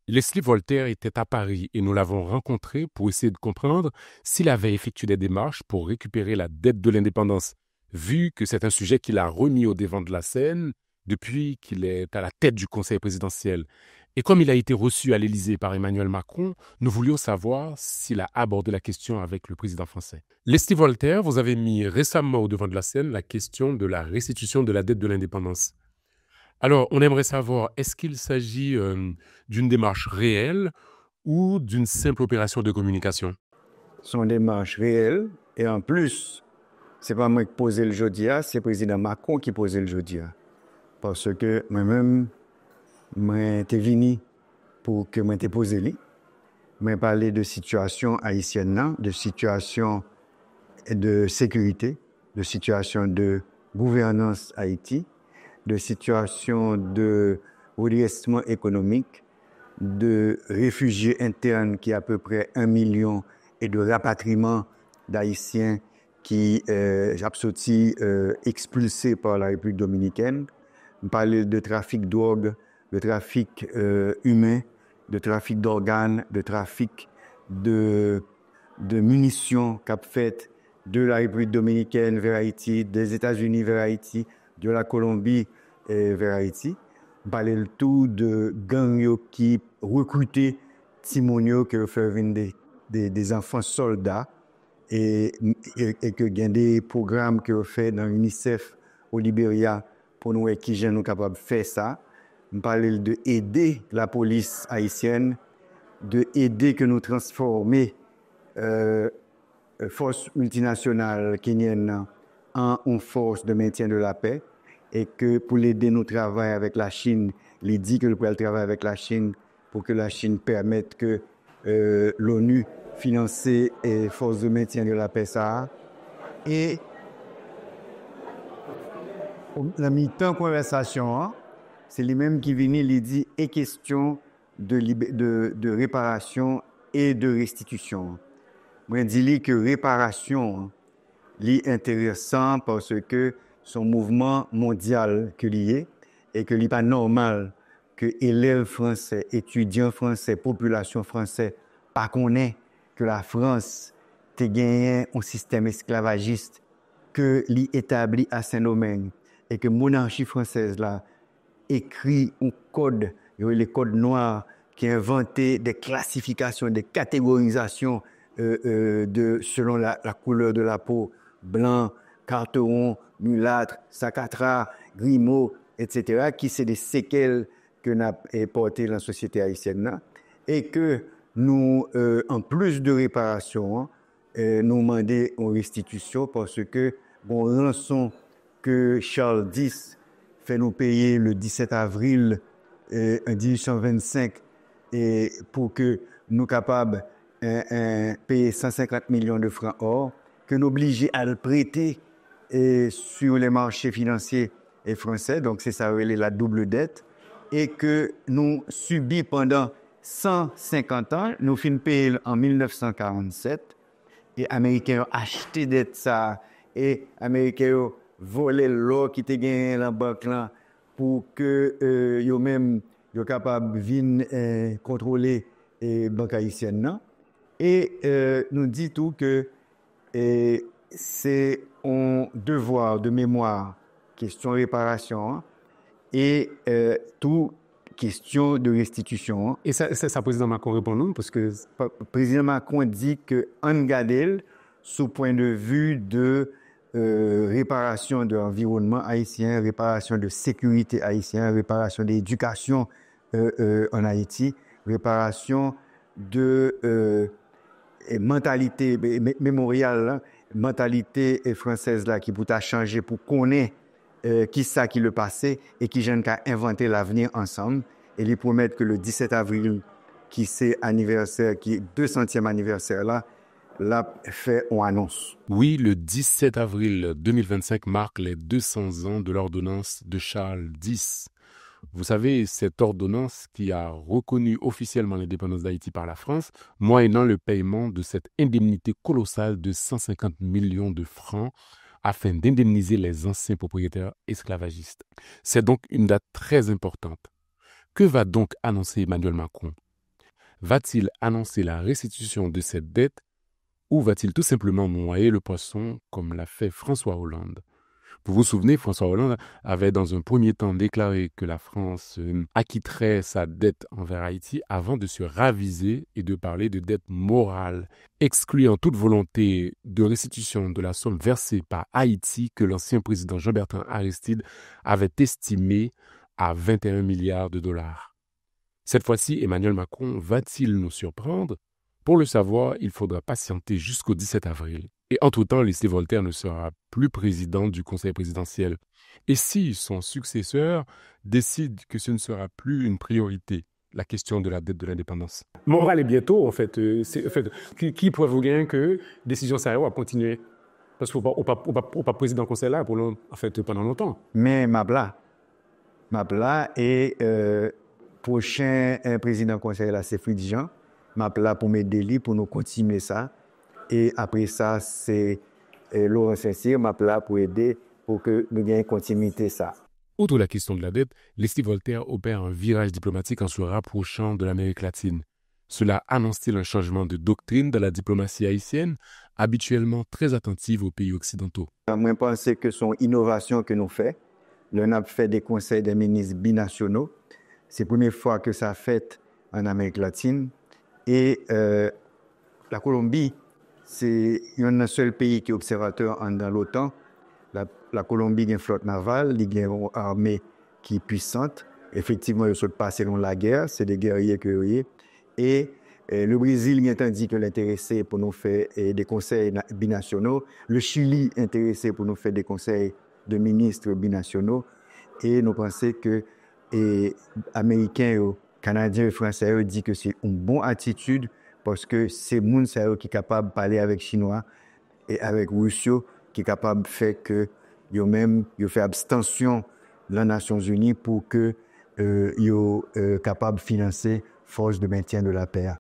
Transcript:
Leslie Voltaire était à Paris et nous l'avons rencontré pour essayer de comprendre s'il avait effectué des démarches pour récupérer la dette de l'indépendance, vu que c'est un sujet qu'il a remis au devant de la scène depuis qu'il est à la tête du Conseil présidentiel. Et comme il a été reçu à l'Élysée par Emmanuel Macron, nous voulions savoir s'il a abordé la question avec le président français. Leslie Voltaire, vous avez mis récemment au devant de la scène la question de la restitution de la dette de l'indépendance. Alors, on aimerait savoir, est-ce qu'il s'agit d'une démarche réelle ou d'une simple opération de communication? Son démarche réelle. Et en plus, c'est pas moi qui posais le jodia, c'est le président Macron qui posait le jodia. Parce que moi-même, moi, t'es venu pour que moi t'ai posé lui. Moi, parler de situation haïtienne, là, de situation de sécurité, de situation de gouvernance Haïti, de situation de redressement économique, de réfugiés internes qui est à peu près 1 million et de rapatriement d'Haïtiens qui sorti expulsés par la République dominicaine. On parle de trafic de drogue, de trafic humain, de trafic d'organes, de trafic de munitions qu'a fait de la République dominicaine vers Haïti, des États-Unis vers Haïti, de la Colombie vers Haïti. Parler le tout de gangs qui recrutaient Timonio qui fait venir des enfants soldats et que il y a des programmes que fait dans l'UNICEF au Libéria pour nous qui sont capables de faire ça. On parle de aider la police haïtienne, de aider que nous transformer force multinationale kenyenne en une force de maintien de la paix et que pour l'aider nous travailler avec la Chine, il dit que nous pouvons travailler avec la Chine pour que la Chine permette que l'ONU finance les forces de maintien de la paix ça. Et la mi-temps conversation, hein, c'est lui-même qui vient, il dit et question de réparation et de restitution. Moi, je dis que réparation est intéressant parce que son mouvement mondial que lié et que n'est pas normal que élèves français, étudiants français, population française pas connaît que la France a gagné un système esclavagiste que l'y établi à Saint-Domingue et que monarchie française là écrit un code, les codes noirs qui a inventé des classifications, des catégorisations selon la couleur de la peau, blanc, carteron, mulâtre, sacatra, grimaud, etc., qui c'est des séquelles que nous avons portées dans la société haïtienne. Et que nous, en plus de réparation, nous demandons une restitution parce que bon rançon que Charles X fait nous payer le 17 avril 1825 et pour que nous capables payer 150 millions de francs or, que nous obligés à le prêter sur les marchés financiers et français, donc c'est ça la double dette, et que nous subis pendant 150 ans, nous finissons payer en 1947, et Américains ont acheté dette ça, et Américains ont volé l'or qui était gagné dans la banque là, pour que eux-mêmes soient capables de venir contrôler la banque haïtienne. Non? Et nous dit tout que c'est un devoir de mémoire, question de réparation, hein, et tout question de restitution. Et ça président Macron répond non, parce que Le président Macron dit que en gadel, sous point de vue de réparation de l'environnement haïtien, réparation de sécurité haïtienne, réparation d'éducation en Haïti, réparation de mentalité mémoriale, hein, mentalité française là qui peut changer pour connaître qui ça qui le passé et qui j'aime qu'à inventer l'avenir ensemble et lui promettre que le 17 avril qui c'est anniversaire qui est 200e anniversaire là fait une annonce. Oui, le 17 avril 2025 marque les 200 ans de l'ordonnance de Charles X. Vous savez, cette ordonnance qui a reconnu officiellement l'indépendance d'Haïti par la France, moyennant le paiement de cette indemnité colossale de 150 millions de francs afin d'indemniser les anciens propriétaires esclavagistes. C'est donc une date très importante. Que va donc annoncer Emmanuel Macron? Va-t-il annoncer la restitution de cette dette ou va-t-il tout simplement noyer le poisson comme l'a fait François Hollande? Vous vous souvenez, François Hollande avait dans un premier temps déclaré que la France acquitterait sa dette envers Haïti avant de se raviser et de parler de dette morale, excluant toute volonté de restitution de la somme versée par Haïti que l'ancien président Jean-Bertrand Aristide avait estimée à 21 milliards de dollars. Cette fois-ci, Emmanuel Macron va-t-il nous surprendre? Pour le savoir, il faudra patienter jusqu'au 17 avril. Et entre-temps, Leslie Voltaire ne sera plus président du Conseil présidentiel. Et si son successeur décide que ce ne sera plus une priorité, la question de la dette de l'indépendance? On va aller bientôt, en fait. Qui pourrait vous gagner que décision ça va continuer? Parce qu'on ne pas président du Conseil là pendant longtemps. Mais Mabla et prochain président du Conseil là, c'est Fritz Jean. Mabla pour m'aider pour nous continuer ça. Et après ça, c'est Laurent Saint-Cyr, Mabla pour aider pour que nous ayons continuité ça. Outre la question de la dette, Leslie Voltaire opère un virage diplomatique en se rapprochant de l'Amérique latine. Cela annonce-t-il un changement de doctrine de la diplomatie haïtienne, habituellement très attentive aux pays occidentaux? Moi, je pense que c'est une innovation que nous faisons. Nous avons fait des conseils des ministres binationaux. C'est la première fois que ça fait en Amérique latine. Et la Colombie, c'est un seul pays qui est observateur dans l'OTAN. La Colombie a une flotte navale, il y a une armée qui est puissante. Effectivement, ils sont passés dans la guerre, c'est des guerriers guerriers. Et le Brésil est dit que l'intéressé pour nous faire des conseils binationaux. Le Chili est intéressé pour nous faire des conseils de ministres binationaux. Et nous pensons que les Américains, Canadiens et Français disent que c'est une bonne attitude parce que c'est les gens qui sont capables de parler avec les Chinois et avec les Russes qui sont capables de faire que ils fait abstention dans les Nations Unies pour que ils soient capables de financer force de maintien de la paix.